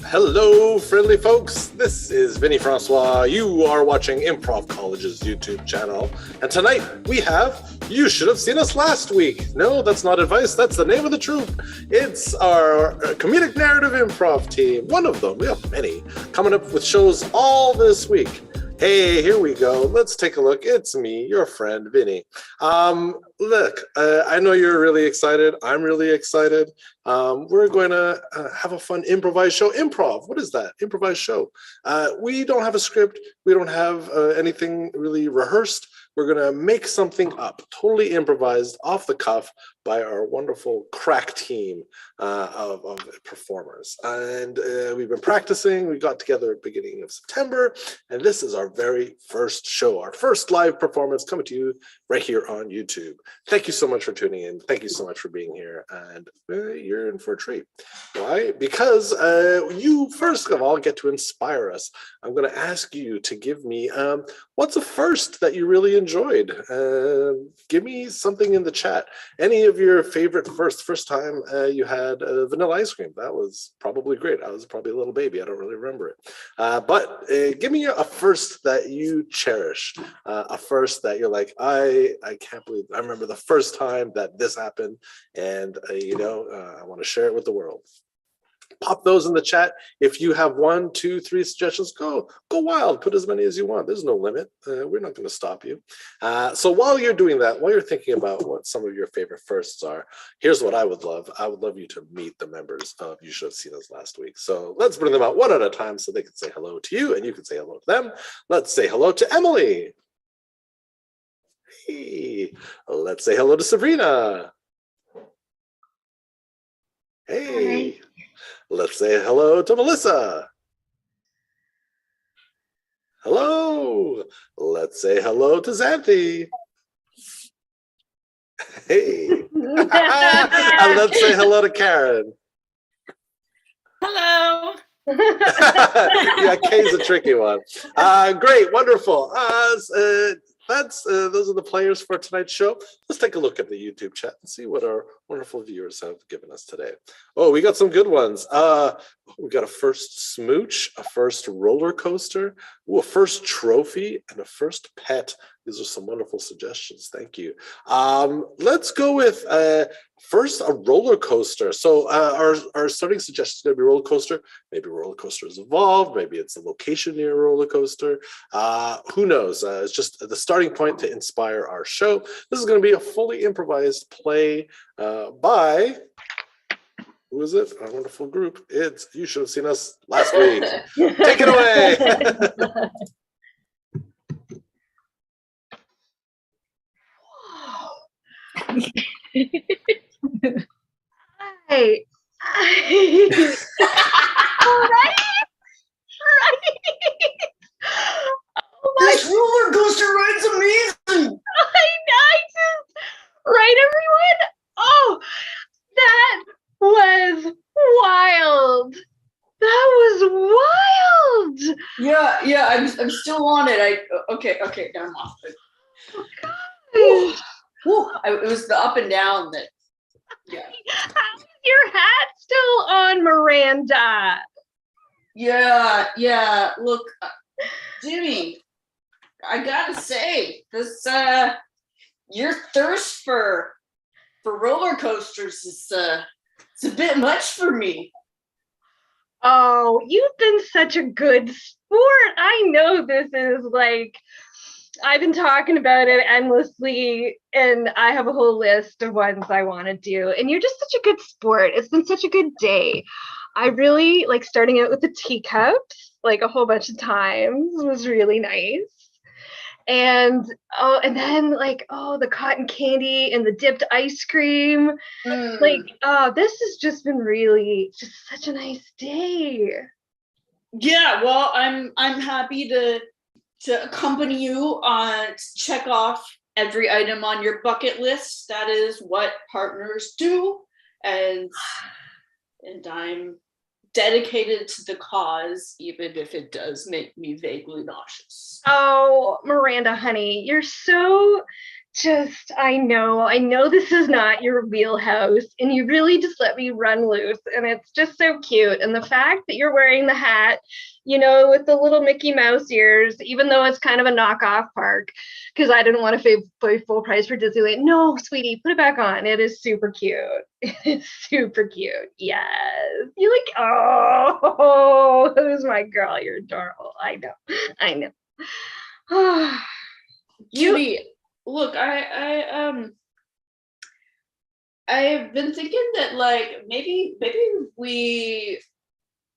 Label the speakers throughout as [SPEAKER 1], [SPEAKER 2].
[SPEAKER 1] Hello, friendly folks. This is Vinny Francois. You are watching Improv College's YouTube channel. And tonight we have You Should Have Seen Us Last Week. No, that's not advice. That's the name of the troupe. It's our Comedic Narrative Improv Team. One of them. We have many coming up with shows all this week. Hey, here we go. Let's take a look. It's me, your friend, Vinny. Look, I know you're really excited. I'm really excited. We're going to have a fun improvised show. Improv, what is that? Improvised show. We don't have a script. We don't have anything really rehearsed. We're going to make something up, totally improvised, off the cuff by our wonderful crack team of performers. And we've been practicing. We got together at the beginning of September, and this is our very first show, our first live performance coming to you right here on YouTube. Thank you so much for tuning in. Thank you so much for being here, and you're in for a treat. Why? Because you, first of all, get to inspire us. I'm going to ask you to give me what's a first that you really enjoyed? Give me something in the chat. Any of your favorite first time you had vanilla ice cream? That was probably great. I was probably a little baby. I don't really remember it. But give me a first that you cherish. A first that you're like, I can't believe I remember the first time that this happened, and I want to share it with the world. Pop those in the chat. If you have 1, 2, 3 suggestions, go wild. Put as many as you want. There's no limit. We're not going to stop you. So while you're doing that, while you're thinking about what some of your favorite firsts are, here's what I would love. I would love you to meet the members of You Should Have Seen Us Last Week. So let's bring them out one at a time so they can say hello to you and you can say hello to them. Let's say hello to Emily. Hey. Let's say hello to Sabrina. Hey. Hi. Let's say hello to Melissa. Hello. Let's say hello to Xanthi. Hey. And let's say hello to Karen.
[SPEAKER 2] Hello.
[SPEAKER 1] Yeah, Kay's a tricky one. Great, wonderful. Those are the players for tonight's show. Let's take a look at the YouTube chat and see what our wonderful viewers have given us today. Oh, we got some good ones. We got a first smooch, a first roller coaster, a first trophy, and a first pet. These are some wonderful suggestions. Thank you. Let's go with first a roller coaster. So our starting suggestion is going to be roller coaster. Maybe roller coaster is evolved. Maybe it's a location near a roller coaster. Who knows? It's just the starting point to inspire our show. This is going to be a fully improvised play by, who is it? Our wonderful group. It's You Should Have Seen Us Last Week. Take it away.
[SPEAKER 2] Right.
[SPEAKER 3] This roller coaster ride's amazing.
[SPEAKER 2] Right, everyone? Oh, that was wild. That was wild.
[SPEAKER 3] Yeah, I'm still on it. Okay, I'm off. It was the up and down that. Yeah.
[SPEAKER 2] How's your hat still on, Miranda?
[SPEAKER 3] Yeah. Look, Jimmy, I gotta say, this your thirst for roller coasters is it's a bit much for me.
[SPEAKER 2] Oh, you've been such a good sport. I know this is like, I've been talking about it endlessly, and I have a whole list of ones I want to do. And you're just such a good sport. It's been such a good day. I really like starting out with the teacups, like a whole bunch of times was really nice. And then the cotton candy and the dipped ice cream. This has just been really just such a nice day.
[SPEAKER 3] Yeah, well, I'm happy to accompany you on check off every item on your bucket list. That is what partners do, and I'm dedicated to the cause, even if it does make me vaguely nauseous.
[SPEAKER 2] Oh, Miranda, honey, you're so I know this is not your wheelhouse, and you really just let me run loose, and it's just so cute. And the fact that you're wearing the hat, with the little Mickey Mouse ears, even though it's kind of a knockoff park, because I didn't want to pay full price for Disneyland. No, sweetie, put it back on. It is super cute. It is super cute. Yes. You like, oh, who's my girl? You're adorable. I know.
[SPEAKER 3] Judy, look, I've been thinking that like maybe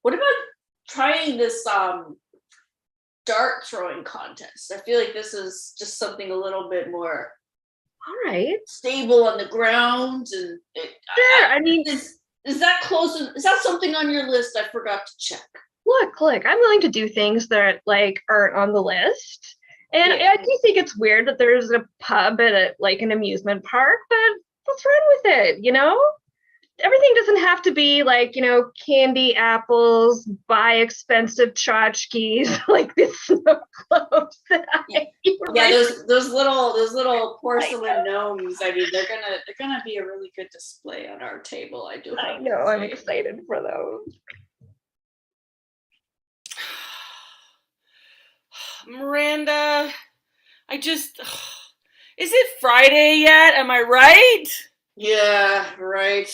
[SPEAKER 3] what about trying this dart throwing contest? I feel like this is just something a little bit more
[SPEAKER 2] all right,
[SPEAKER 3] stable on the ground, and is that close? Is that something on your list I forgot to check?
[SPEAKER 2] Look, I'm willing to do things that like aren't on the list. And I do think it's weird that there's a pub at an amusement park, but let's run with it, Everything doesn't have to be like, candy apples, buy expensive tchotchkes, like the snow globes that
[SPEAKER 3] those little porcelain gnomes. I mean, they're gonna be a really good display on our table. I know,
[SPEAKER 2] I'm excited for those.
[SPEAKER 4] Miranda, is it Friday yet? Am I right?
[SPEAKER 3] Yeah, right.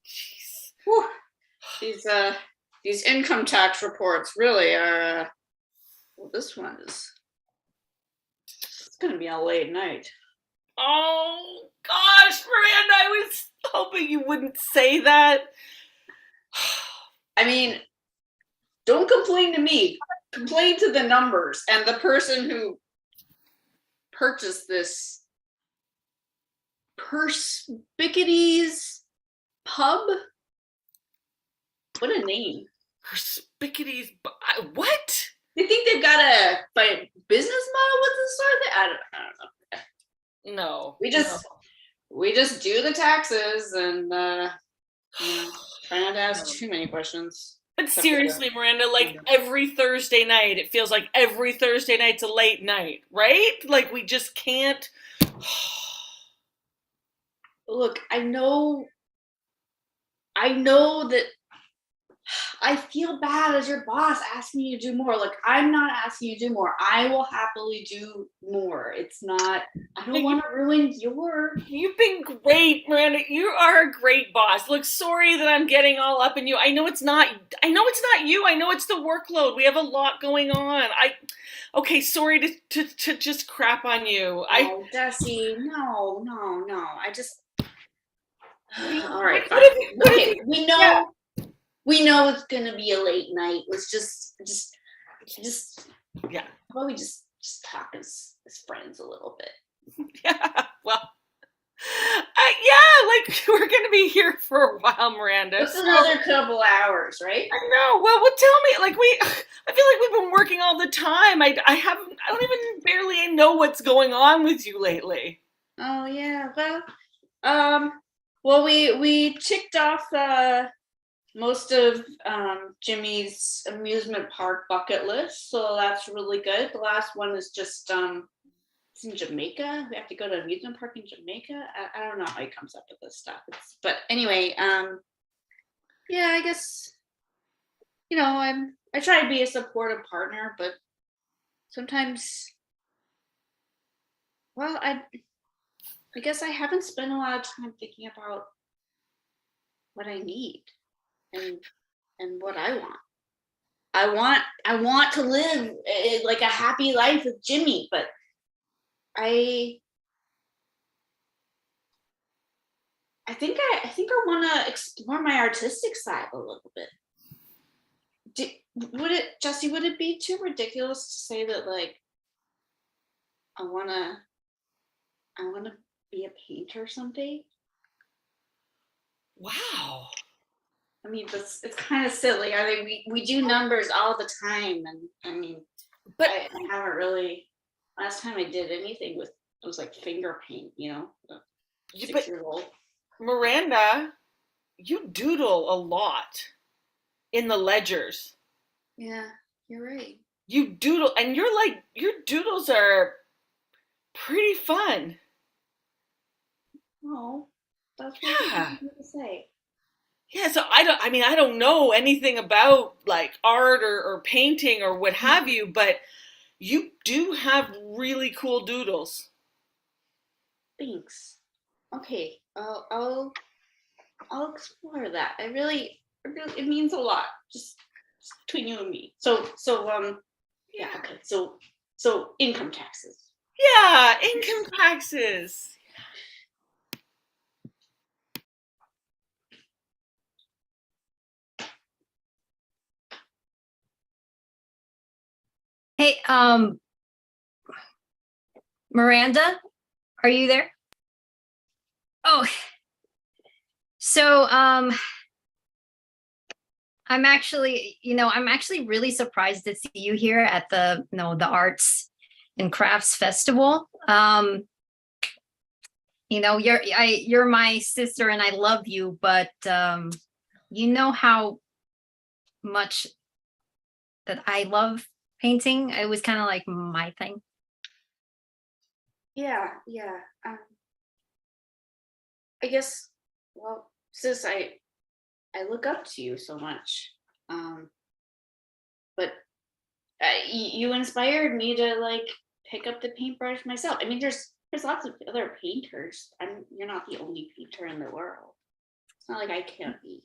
[SPEAKER 4] Jeez.
[SPEAKER 3] Whew. These income tax reports really are, this one it's gonna be a late night.
[SPEAKER 4] Oh gosh, Miranda, I was hoping you wouldn't say that.
[SPEAKER 3] I mean, don't complain to me. Complain to the numbers and the person who purchased this Perspicady's Pub. What a name.
[SPEAKER 4] Perspicady's. What?
[SPEAKER 3] They think they've got a business model with this sort of thing? I don't know.
[SPEAKER 4] No.
[SPEAKER 3] We just do the taxes and try not to ask too many questions.
[SPEAKER 4] But seriously, Miranda, every Thursday night, it feels like every Thursday night's a late night, right? Like we just can't.
[SPEAKER 3] Look, I know that I feel bad as your boss asking you to do more. Like, I'm not asking you to do more. I will happily do more. It's not, I don't want to ruin
[SPEAKER 4] You've been great, Miranda. You are a great boss. Look, sorry that I'm getting all up in you. I know it's not you. I know it's the workload. We have a lot going on. Okay, sorry to just crap on you.
[SPEAKER 3] Oh, Desi, no. All right, fine. Okay, we know it's gonna be a late night. Let's just
[SPEAKER 4] yeah.
[SPEAKER 3] Probably just talk as friends a little bit.
[SPEAKER 4] Yeah. Well. We're gonna be here for a while, Miranda.
[SPEAKER 3] It's another couple hours, right?
[SPEAKER 4] I know. Well, tell me. I feel like we've been working all the time. I don't even barely know what's going on with you lately.
[SPEAKER 3] Oh yeah. Well, we ticked off most of Jimmy's amusement park bucket list, so that's really good. The last one is just it's in Jamaica. We have to go to an amusement park in Jamaica. I don't know how he comes up with this stuff. But anyway, yeah, I guess I try to be a supportive partner, but sometimes, well, I guess I haven't spent a lot of time thinking about what I need and what I want. I want to live like a happy life with Jimmy, but I think I want to explore my artistic side a little bit. Jesse, would it be too ridiculous to say that like I want to be a painter someday?
[SPEAKER 4] Wow.
[SPEAKER 3] I mean, it's kind of silly. I mean, we do numbers all the time, and I mean, but I haven't really. Last time I did anything it was like finger paint, 6-year-old.
[SPEAKER 4] Miranda, you doodle a lot in the ledgers.
[SPEAKER 3] Yeah, you're right.
[SPEAKER 4] You doodle, and your doodles are pretty fun.
[SPEAKER 3] Oh, that's really
[SPEAKER 4] Yeah.
[SPEAKER 3] nice to say.
[SPEAKER 4] Yeah, so I don't know anything about like art or painting or what have you, but you do have really cool doodles.
[SPEAKER 3] Thanks. Okay, I'll explore that. I really, it means a lot, just between you and me. Yeah, okay. So income taxes.
[SPEAKER 4] Yeah, income taxes.
[SPEAKER 5] Hey, Miranda, are you there? Oh, so I'm actually really surprised to see you here at the Arts and Crafts Festival. You're my sister and I love you, but you know how much that I love painting. It was kind of like my thing.
[SPEAKER 3] Yeah, yeah. I guess. Well, sis, I look up to you so much. But you inspired me to like pick up the paintbrush myself. I mean, there's lots of other painters. You're not the only painter in the world. It's not like I can't be.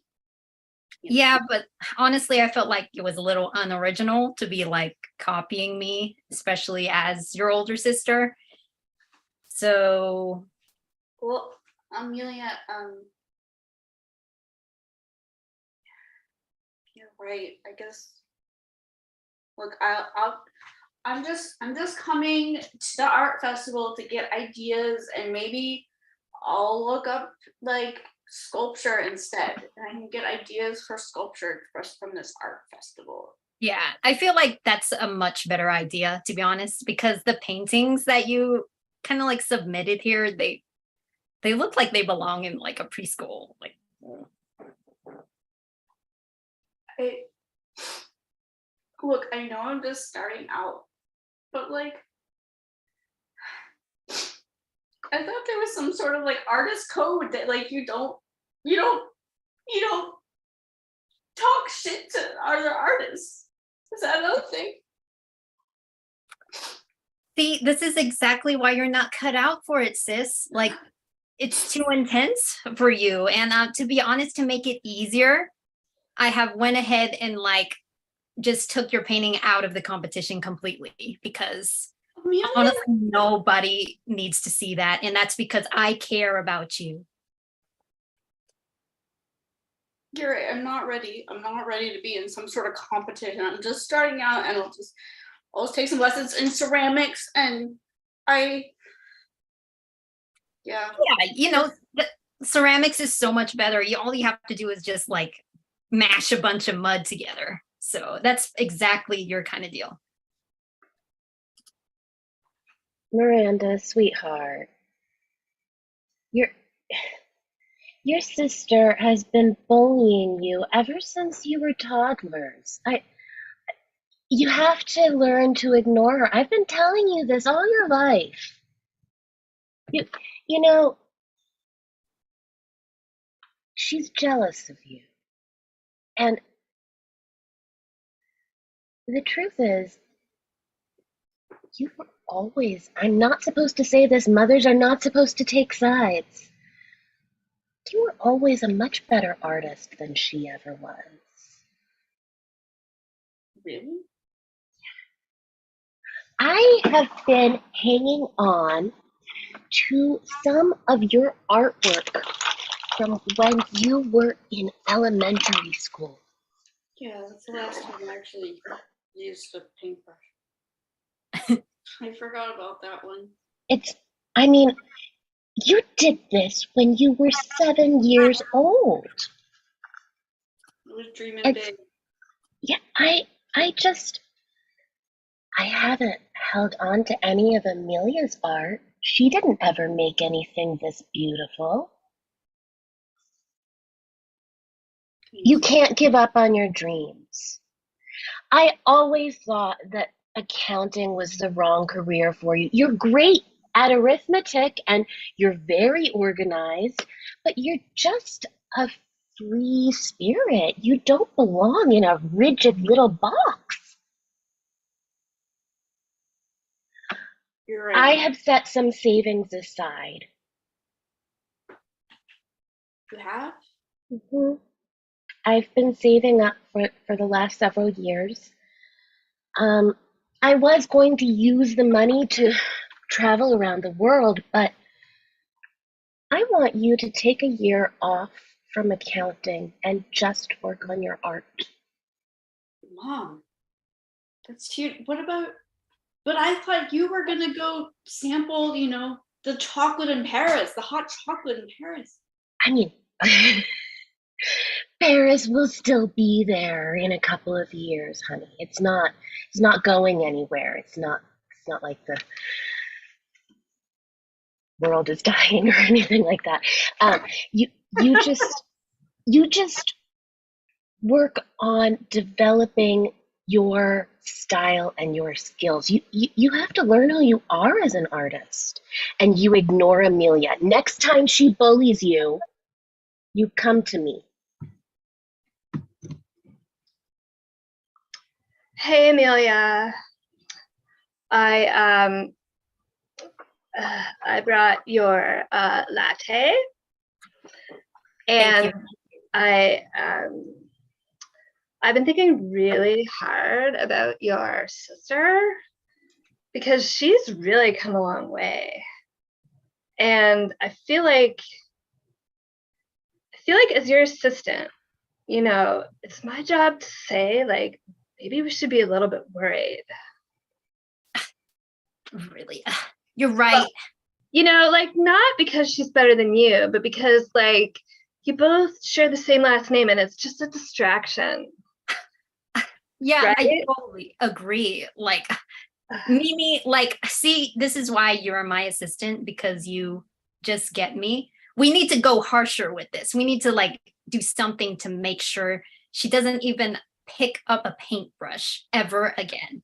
[SPEAKER 5] Yeah, but honestly, I felt like it was a little unoriginal to be like copying me, especially as your older sister. So,
[SPEAKER 3] Well, Amelia, you're right. I guess. Look, I'm just coming to the art festival to get ideas, and maybe I'll look up like sculpture instead, and I can get ideas for sculpture just from this art festival.
[SPEAKER 5] yeah, I feel like that's a much better idea, to be honest, because the paintings that you kind of like submitted here, they look like they belong in like a preschool. Like,
[SPEAKER 3] Look, I know I'm just starting out, but like I thought there was some sort of like artist code that like you don't talk shit to other artists. Is that another thing?
[SPEAKER 5] see, this is exactly why you're not cut out for it, sis. Like, it's too intense for you. And to be honest, to make it easier, I have went ahead and like just took your painting out of the competition completely because
[SPEAKER 3] Amelia,
[SPEAKER 5] honestly, nobody needs to see that. And that's because I care about you.
[SPEAKER 3] you're right. I'm not ready. I'm not ready to be in some sort of competition. I'm just starting out, and I'll just take some lessons in ceramics, and yeah.
[SPEAKER 5] Yeah, ceramics is so much better. All you have to do is just like mash a bunch of mud together. So that's exactly your kind of deal.
[SPEAKER 6] Miranda, sweetheart, your sister has been bullying you ever since you were toddlers. You have to learn to ignore her. I've been telling you this all your life. You know, she's jealous of you. And the truth is, you were always, I'm not supposed to say this, mothers are not supposed to take sides. You were always a much better artist than she ever was.
[SPEAKER 3] Really?
[SPEAKER 6] I have been hanging on to some of your artwork from when you were in elementary school.
[SPEAKER 3] Yeah, that's the last time I actually used a paintbrush. I forgot about that one.
[SPEAKER 6] You did this when you were 7 years old.
[SPEAKER 3] I was dreaming
[SPEAKER 6] It's-
[SPEAKER 3] big.
[SPEAKER 6] Yeah, I haven't held on to any of Amelia's art. She didn't ever make anything this beautiful. You can't give up on your dreams. I always thought that accounting was the wrong career for you. You're great at arithmetic and you're very organized, but you're just a free spirit. You don't belong in a rigid little box.
[SPEAKER 3] You're right.
[SPEAKER 6] I have set some savings aside.
[SPEAKER 3] You have?
[SPEAKER 6] Mhm. I've been saving up for the last several years. I was going to use the money to travel around the world, but I want you to take a year off from accounting and just work on your art.
[SPEAKER 3] Mom, that's cute. What about, but I thought you were gonna go sample, the chocolate in Paris, the hot chocolate in Paris.
[SPEAKER 6] I mean, Paris will still be there in a couple of years, honey. It's not going anywhere. It's not like the world is dying or anything like that. You just work on developing your style and your skills. You have to learn who you are as an artist, and you ignore Amelia. Next time she bullies you, you come to me.
[SPEAKER 2] Hey, Amelia. I brought your latte, and I've been thinking really hard about your sister because she's really come a long way, and I feel like as your assistant, it's my job to say, like, maybe we should be a little bit worried.
[SPEAKER 5] Really, you're right.
[SPEAKER 2] Like, not because she's better than you, but because, like, you both share the same last name and it's just a distraction.
[SPEAKER 5] Yeah,
[SPEAKER 2] right?
[SPEAKER 5] I totally agree. Like, Mimi, like, see, this is why you're my assistant, because you just get me. We need to go harsher with this. We need to, like, do something to make sure she doesn't even pick up a paintbrush ever again.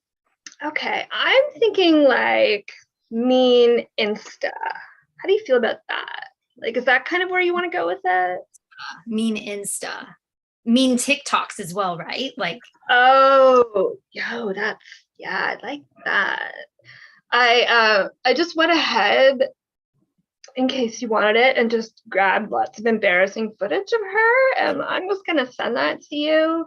[SPEAKER 2] Okay, I'm thinking, like, mean Insta. How do you feel about that? Like, is that kind of where you want to go with it?
[SPEAKER 5] Mean Insta. Mean TikToks as well, right? Like,
[SPEAKER 2] oh, yo, I like that. I just went ahead, in case you wanted it, and just grabbed lots of embarrassing footage of her, and I'm just gonna send that to you.
[SPEAKER 5] oh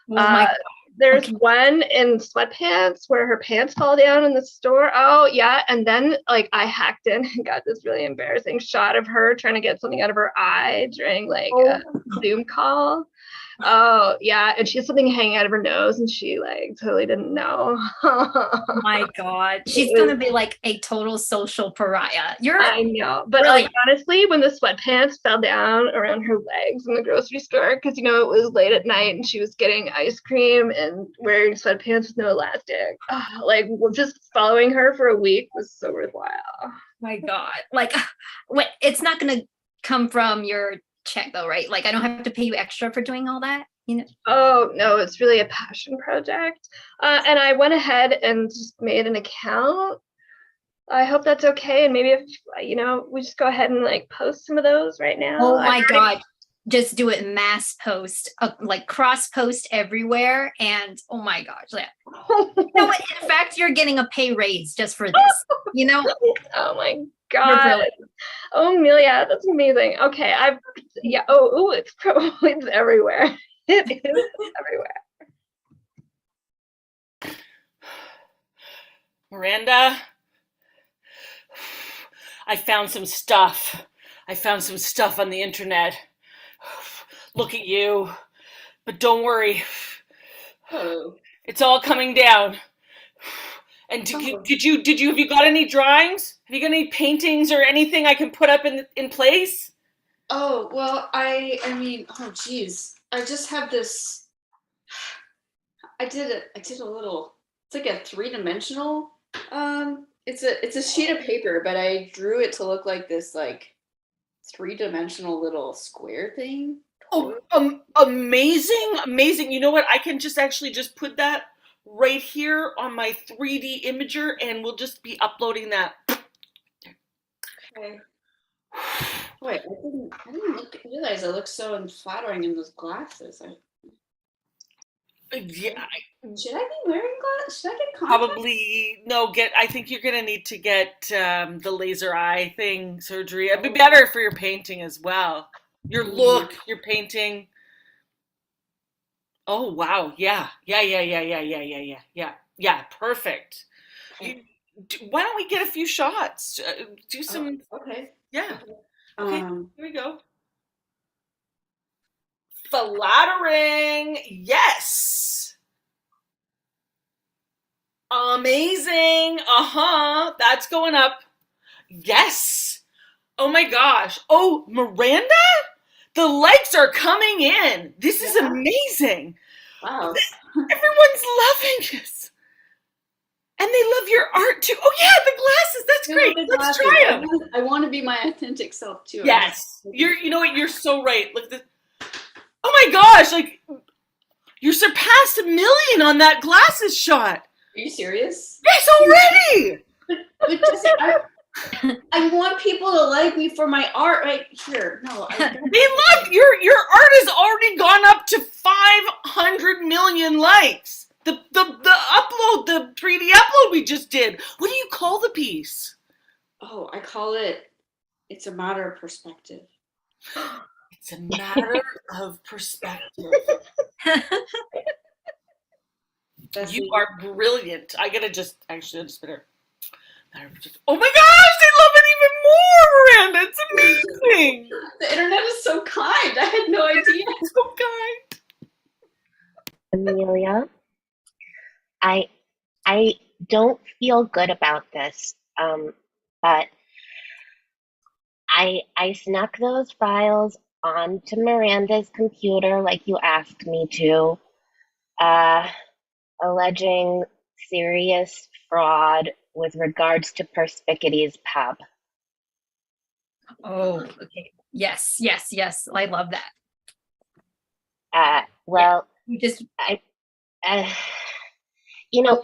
[SPEAKER 5] my God.
[SPEAKER 2] There's
[SPEAKER 5] Okay.
[SPEAKER 2] one in sweatpants where her pants fall down in the store. Oh yeah, and then, like, I hacked in and got this really embarrassing shot of her trying to get something out of her eye during, like, a Zoom call. Oh yeah, and she has something hanging out of her nose, and she, like, totally didn't know.
[SPEAKER 5] Oh my God, she's gonna be like a total social pariah.
[SPEAKER 2] I know, but
[SPEAKER 5] really,
[SPEAKER 2] like, honestly, when the sweatpants fell down around her legs in the grocery store, because it was late at night and she was getting ice cream and wearing sweatpants with no elastic, like, just following her for a week was so worthwhile.
[SPEAKER 5] my God, like, wait, it's not gonna come from your check though, right? Like, I don't have to pay you extra for doing all that,
[SPEAKER 2] Oh no, it's really a passion project, and I went ahead and just made an account. I hope that's okay, and maybe if we just go ahead and, like, post some of those right now.
[SPEAKER 5] Oh my God, just do it mass post, like cross post everywhere, and oh my gosh, yeah. In fact, you're getting a pay raise just for this.
[SPEAKER 2] Oh my God. Oh, Amelia, that's amazing. Okay, it's probably everywhere. It is everywhere.
[SPEAKER 4] Miranda, I found some stuff. On the internet. Look at you. But don't worry.
[SPEAKER 3] Oh.
[SPEAKER 4] It's all coming down. And have you got any drawings? Have you got any paintings or anything I can put up in place?
[SPEAKER 3] Oh, well, I mean, oh geez. I just have this, I did a little, it's like a 3-dimensional, it's a sheet of paper, but I drew it to look like this, like, 3-dimensional little square thing.
[SPEAKER 4] Oh, amazing. You know what? I can just put that right here on my 3D imager, and we'll just be uploading that
[SPEAKER 3] Okay. Wait, I didn't realize I looked so unflattering in those glasses.
[SPEAKER 4] Yeah,
[SPEAKER 3] Should I be wearing glasses? Should I get contacts?
[SPEAKER 4] probably no. I think you're gonna need to get the laser eye thing surgery. It'd be better for your painting as well. Your look, your painting. Oh wow, yeah. Perfect.
[SPEAKER 3] Okay.
[SPEAKER 4] Why don't we get a few shots? Do some.
[SPEAKER 3] Okay.
[SPEAKER 4] Yeah. Okay.
[SPEAKER 3] Um,
[SPEAKER 4] Here we go. Flattering. Yes. Amazing. That's going up. Yes. Oh my gosh. Oh, Miranda? The likes are coming in. This is amazing.
[SPEAKER 3] wow.
[SPEAKER 4] Everyone's loving this. And they love your art too. Oh yeah, the glasses. That's great. Let's try them.
[SPEAKER 3] I want to be my authentic self too.
[SPEAKER 4] Yes. You know what? You're so right. Look at this. Oh my gosh, like you surpassed 1 million on that glasses shot.
[SPEAKER 3] Are you serious?
[SPEAKER 4] Yes, already.
[SPEAKER 3] But just, I want people to like me for my art right here. No,
[SPEAKER 4] they love your art has already gone up to 500 million likes. The upload, the 3D upload we just did. What do you call the piece?
[SPEAKER 3] Oh, I call it. It's a matter of perspective.
[SPEAKER 4] It's a matter of perspective. You are brilliant. I gotta just better. Oh my gosh, they love it even more, Miranda. It's amazing.
[SPEAKER 3] The internet is so kind. I had no idea.
[SPEAKER 4] So kind.
[SPEAKER 6] Amelia, I don't feel good about this, but I snuck those files onto Miranda's computer like you asked me to, alleging serious fraud with regards to Perspicady's pub.
[SPEAKER 5] Oh, okay. Yes. I love that.
[SPEAKER 6] Well,
[SPEAKER 5] You just
[SPEAKER 6] you know,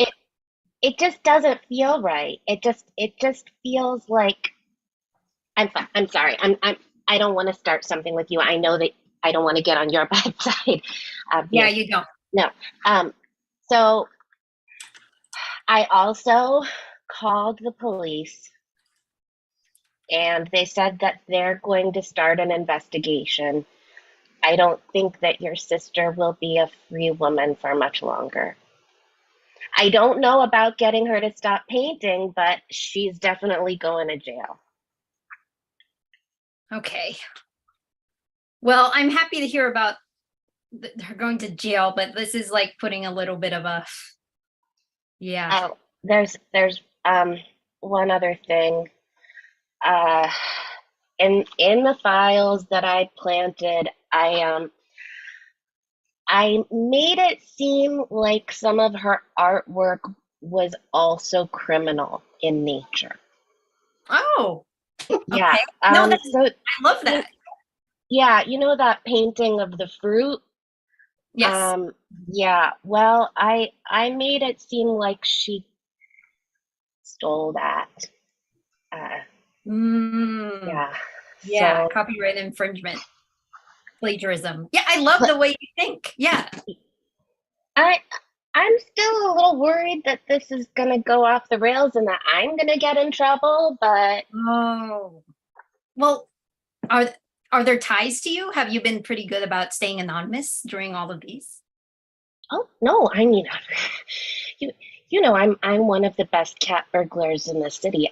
[SPEAKER 6] it just doesn't feel right. It just feels like I'm sorry. I don't want to start something with you. I know that I don't want to get on your bad side.
[SPEAKER 5] yeah, you don't.
[SPEAKER 6] No. So I also called the police and they said that they're going to start an investigation. I don't think that your sister will be a free woman for much longer. I don't know about getting her to stop painting, but she's definitely going to jail.
[SPEAKER 5] Okay. Well, I'm happy to hear about her going to jail, but this is like putting a little bit of a, yeah.
[SPEAKER 6] Oh, there's one other thing. In the files that I planted, I made it seem like some of her artwork was also criminal in nature.
[SPEAKER 5] Oh,
[SPEAKER 6] Yeah.
[SPEAKER 5] okay. No,
[SPEAKER 6] So
[SPEAKER 5] I love that.
[SPEAKER 6] yeah, you know that painting of the fruit?
[SPEAKER 5] Yes.
[SPEAKER 6] Yeah. Well, I made it seem like she stole that. Yeah.
[SPEAKER 5] Yeah,
[SPEAKER 6] So,
[SPEAKER 5] copyright infringement, plagiarism. Yeah, I love the way you think. Yeah.
[SPEAKER 6] I'm still a little worried that this is gonna go off the rails and that I'm gonna get in trouble, but
[SPEAKER 5] Oh. Well, are there ties to you? Have you been pretty good about staying anonymous during all of these?
[SPEAKER 6] oh no, I mean, you know, I'm one of the best cat burglars in the city.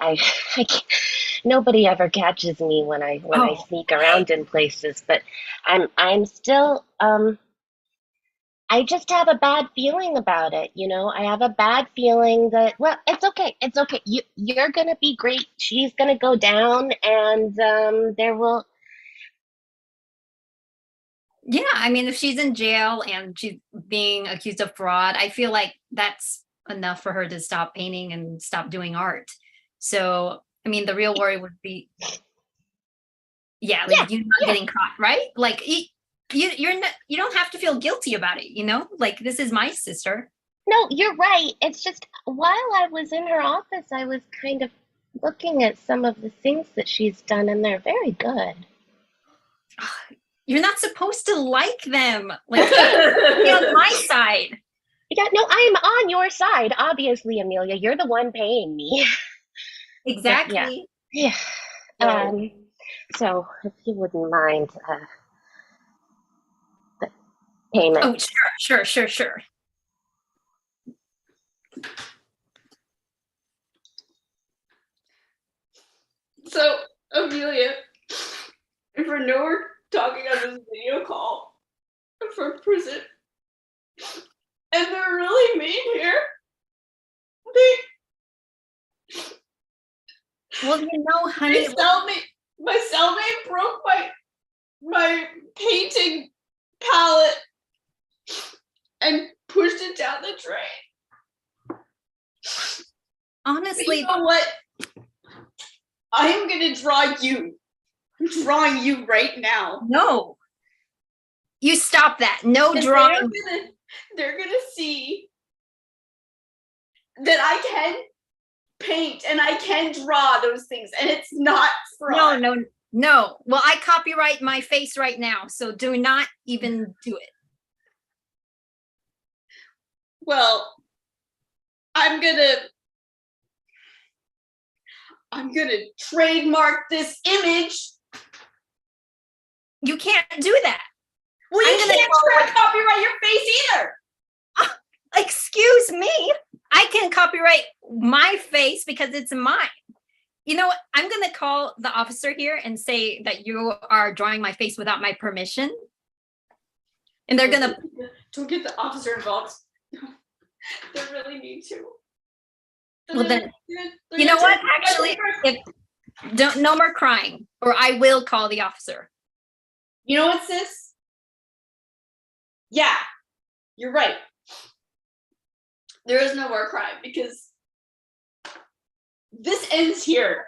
[SPEAKER 6] Nobody ever catches me when I sneak around in places, but I'm still I just have a bad feeling about it, you know. I have a bad feeling that, well, it's okay. It's okay. You're gonna be great. She's gonna go down, and there will.
[SPEAKER 5] Yeah, I mean, if she's in jail and she's being accused of fraud, I feel like that's enough for her to stop painting and stop doing art. So, I mean, the real worry would be, yeah, like you not getting caught, right? Like you're not, you don't have to feel guilty about it, you know? Like this is my sister.
[SPEAKER 6] No, you're right. It's just while I was in her office, I was kind of looking at some of the things that she's done, and they're very good.
[SPEAKER 5] You're not supposed to like them. Like, be on my side.
[SPEAKER 6] Yeah, no, I'm on your side. Obviously, Amelia, you're the one paying me.
[SPEAKER 5] Exactly.
[SPEAKER 6] Yeah. So if you wouldn't mind the payment.
[SPEAKER 5] Oh, sure.
[SPEAKER 3] So, Amelia, if I know we're talking on this video call from prison, and they're really mean here,
[SPEAKER 5] Well, honey.
[SPEAKER 3] my cellmate broke my painting palette and pushed it down the drain.
[SPEAKER 5] Honestly,
[SPEAKER 3] You know what? I am gonna draw you. I'm drawing you right now.
[SPEAKER 5] no. You stop that. No drawing.
[SPEAKER 3] They're gonna see that I can paint and I can draw those things, and it's not fraud.
[SPEAKER 5] No. Well, I copyright my face right now, so do not even do it.
[SPEAKER 3] Well, I'm gonna trademark this image.
[SPEAKER 5] You can't do that.
[SPEAKER 3] Well, you can't copyright your face either.
[SPEAKER 5] Excuse me. I can copyright my face because it's mine. You know what? I'm going to call the officer here and say that you are drawing my face without my permission. And they're going to...
[SPEAKER 3] Don't get the officer involved. They really need to.
[SPEAKER 5] Well, then, you know what? Actually, no more crying, or I will call the officer.
[SPEAKER 3] You know what, sis? Yeah, you're right. There is no more crime because this ends here.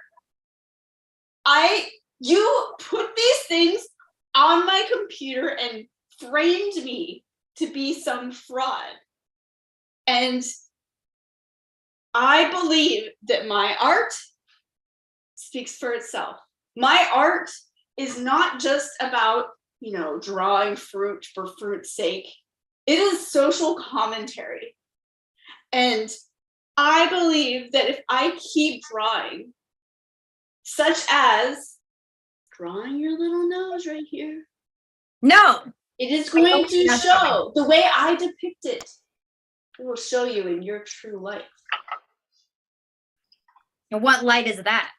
[SPEAKER 3] You put these things on my computer and framed me to be some fraud. And I believe that my art speaks for itself. My art is not just about, drawing fruit for fruit's sake. It is social commentary. And I believe that if I keep drawing, such as drawing your little nose right here.
[SPEAKER 5] No.
[SPEAKER 3] It is going to show the way I depict it. It will show you in your true life.
[SPEAKER 5] And what light is that?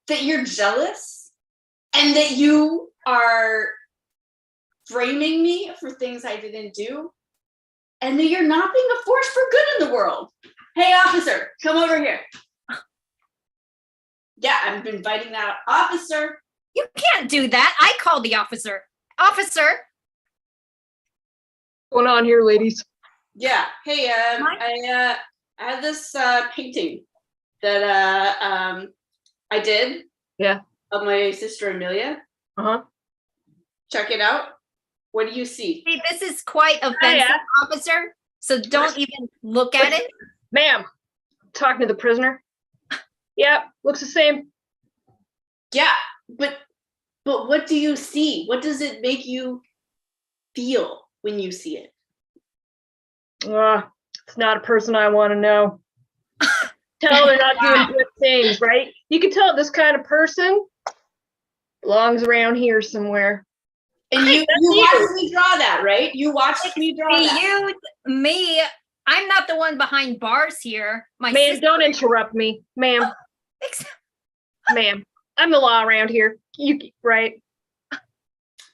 [SPEAKER 3] That you're jealous and that you are framing me for things I didn't do. And that you're not being a force for good in the world. Hey, officer, come over here. Yeah, I'm inviting that officer.
[SPEAKER 5] You can't do that. I called the officer. Officer.
[SPEAKER 2] What's going on here, ladies?
[SPEAKER 3] Yeah. Hey, I had this painting that I did.
[SPEAKER 2] Yeah.
[SPEAKER 3] Of my sister Amelia. Check it out. What do you see?
[SPEAKER 5] See, this is quite offensive, officer. So don't even look at it.
[SPEAKER 2] Ma'am, talking to the prisoner. Yep, looks the same.
[SPEAKER 3] Yeah, but what do you see? What does it make you feel when you see it?
[SPEAKER 2] It's not a person I want to know. Tell they're not doing good things, right? You can tell this kind of person belongs around here somewhere.
[SPEAKER 3] And you watched me draw that, right? You watched me draw that.
[SPEAKER 5] Me. I'm not the one behind bars here.
[SPEAKER 2] Ma'am, don't interrupt me. Ma'am. Ma'am, I'm the law around here. Right?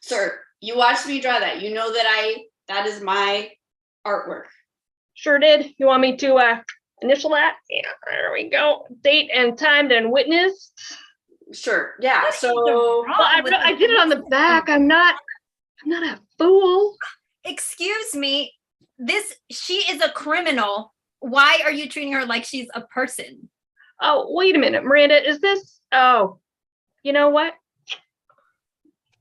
[SPEAKER 3] Sir, you watched me draw that. You know that is my artwork.
[SPEAKER 2] Sure did. You want me to initial that? Yeah, there we go. Date and time and witness.
[SPEAKER 3] Sure. Yeah. So
[SPEAKER 2] I did it on the back. I'm not a fool.
[SPEAKER 5] Excuse me. She is a criminal. Why are you treating her like she's a person?
[SPEAKER 2] Oh, wait a minute, Miranda, is this? Oh, you know what?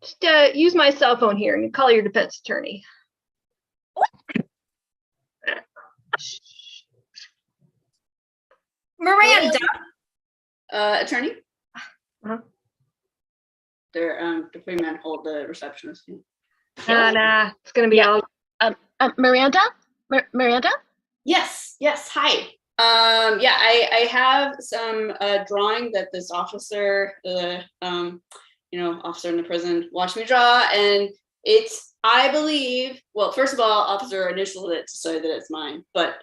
[SPEAKER 2] Just use my cell phone here and call your defense attorney.
[SPEAKER 5] Miranda.
[SPEAKER 3] Attorney?
[SPEAKER 2] Uh-huh.
[SPEAKER 3] They're putting me on hold, the receptionist.
[SPEAKER 2] Nah, it's gonna be
[SPEAKER 6] Yeah.
[SPEAKER 2] all.
[SPEAKER 6] Miranda? Miranda?
[SPEAKER 3] Yes, hi. Yeah, I have some drawing that this officer, the officer in the prison, watched me draw, and it's, I believe, well, first of all, officer initialed it to say that it's mine, but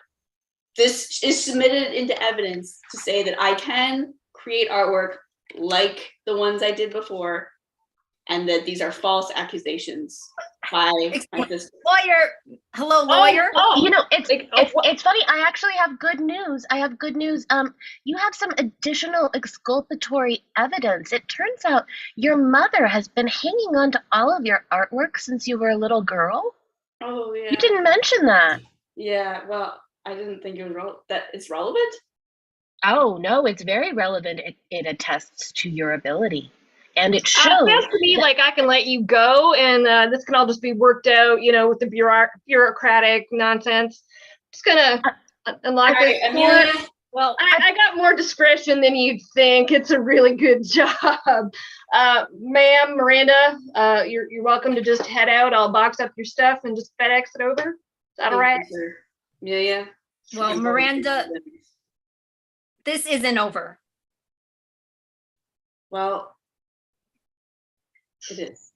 [SPEAKER 3] this is submitted into evidence to say that I can create artwork like the ones I did before, and that these are false accusations by my sister.
[SPEAKER 5] Lawyer. Hello, lawyer.
[SPEAKER 6] You know, it's funny. I actually have good news. You have some additional exculpatory evidence. It turns out your mother has been hanging on to all of your artwork since you were a little girl.
[SPEAKER 3] Oh yeah.
[SPEAKER 6] You didn't mention that.
[SPEAKER 3] Yeah, well, I didn't think it was that it's relevant.
[SPEAKER 6] Oh no, it's very relevant. It attests to your ability, and it shows.
[SPEAKER 2] Sounds to me like I can let you go, and this can all just be worked out, with the bureaucratic nonsense. Just gonna unlock this.
[SPEAKER 3] Amelia.
[SPEAKER 2] Well, I got more discretion than you'd think. It's a really good job. Ma'am, Miranda, you're welcome to just head out. I'll box up your stuff and just FedEx it over. Is that all right?
[SPEAKER 3] Amelia.
[SPEAKER 5] Well, Miranda, this isn't over.
[SPEAKER 3] Well, it is.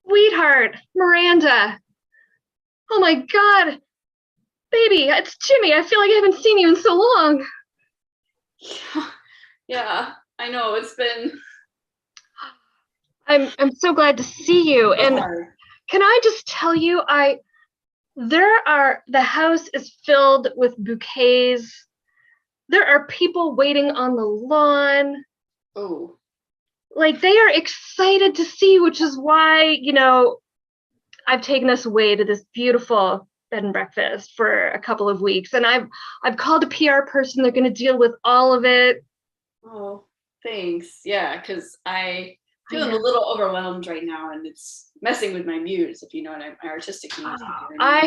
[SPEAKER 2] Sweetheart, Miranda. Oh my God. Baby, it's Jimmy. I feel like I haven't seen you in so long.
[SPEAKER 3] Yeah, I know. It's been.
[SPEAKER 2] I'm so glad to see you. And can I just tell you, the house is filled with bouquets. There are people waiting on the lawn.
[SPEAKER 3] Oh.
[SPEAKER 2] Like, they are excited to see you, which is why, I've taken us away to this beautiful bed and breakfast for a couple of weeks. And I've called a PR person. They're going to deal with all of it.
[SPEAKER 3] Oh, thanks. Yeah, because I'm feeling a little overwhelmed right now, and it's messing with my muse, if you know what my artistic muse.
[SPEAKER 2] I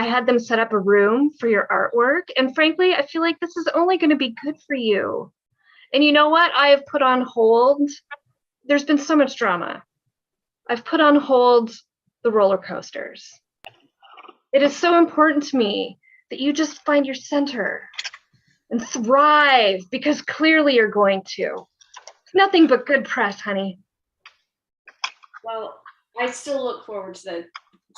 [SPEAKER 2] had them set up a room for your artwork, and frankly, I feel like this is only going to be good for you. And you know what? I have put on hold. There's been so much drama. I've put on hold the roller coasters. It is so important to me that you just find your center and thrive, because clearly you're going to. Nothing but good press, honey.
[SPEAKER 3] Well, I still look forward to the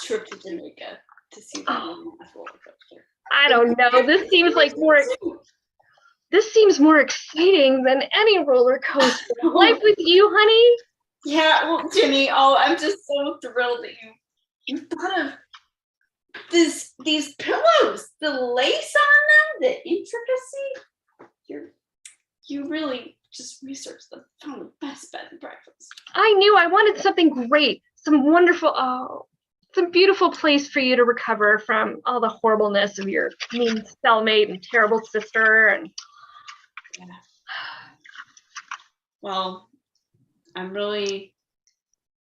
[SPEAKER 3] trip to Jamaica to see the roller coaster.
[SPEAKER 2] I don't know. This seems more exciting than any roller coaster. Life with you, honey.
[SPEAKER 3] Yeah, well, Jimmy, I'm just so thrilled that you thought of these pillows, the lace on them, the intricacy. You really just researched them, found the best bed and breakfast.
[SPEAKER 2] I knew I wanted something great, some beautiful place for you to recover from all the horribleness of your mean cellmate and terrible sister. And
[SPEAKER 3] yeah. Well, I really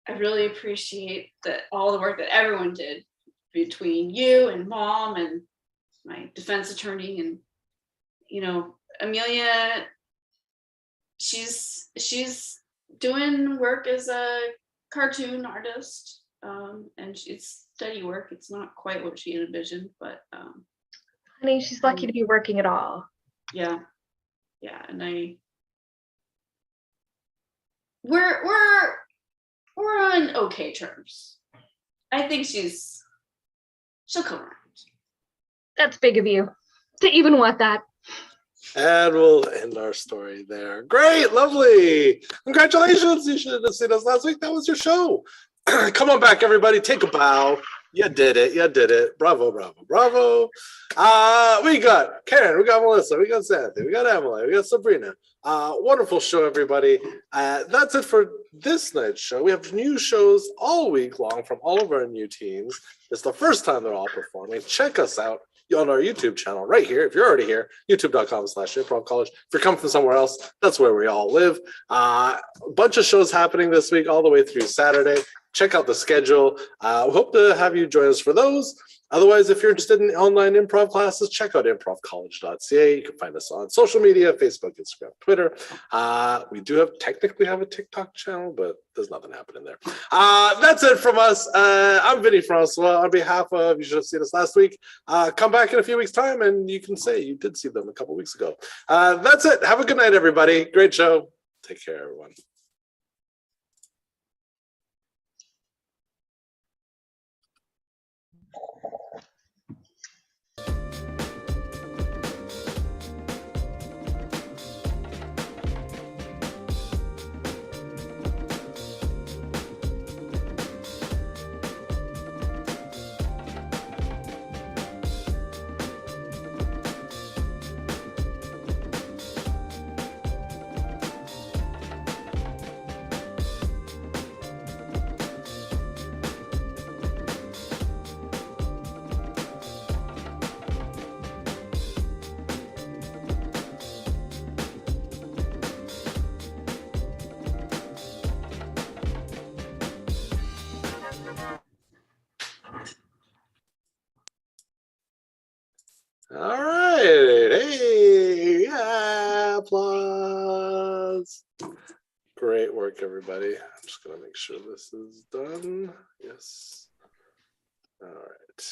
[SPEAKER 3] appreciate all the work that everyone did between you and Mom and my defense attorney, and Amelia. She's doing work as a cartoon artist, and it's steady work. It's not quite what she envisioned, but
[SPEAKER 2] honey, she's lucky to be working at all.
[SPEAKER 3] Yeah, and we're on okay terms. I think she'll come around.
[SPEAKER 2] That's big of you to even want that.
[SPEAKER 1] And we'll end our story there. Great, lovely. Congratulations. You should have seen us last week. That was your show. Come on back, everybody. Take a bow. You did it. Bravo. We got Karen, we got Melissa, we got Sandy, we got Emily, we got Sabrina. Wonderful show, everybody. That's it for this night's show. We have new shows all week long from all of our new teams. It's the first time they're all performing. Check us out on our YouTube channel right here. If you're already here, youtube.com/Improv College. If you're coming from somewhere else, that's where we all live. A bunch of shows happening this week all the way through Saturday. check out the schedule. We hope to have you join us for those. Otherwise, if you're interested in online improv classes, check out improvcollege.ca. You can find us on social media, Facebook, Instagram, Twitter. We do technically have a TikTok channel, but there's nothing happening there. That's it from us. I'm Vinny Francois. On behalf of You Should Have Seen Us Last Week, come back in a few weeks' time and you can say you did see them a couple weeks ago. That's it. Have a good night, everybody. Great show. Take care, everyone. All right. Hey, yeah, applause. Great work, everybody. I'm just going to make sure this is done. Yes. All right.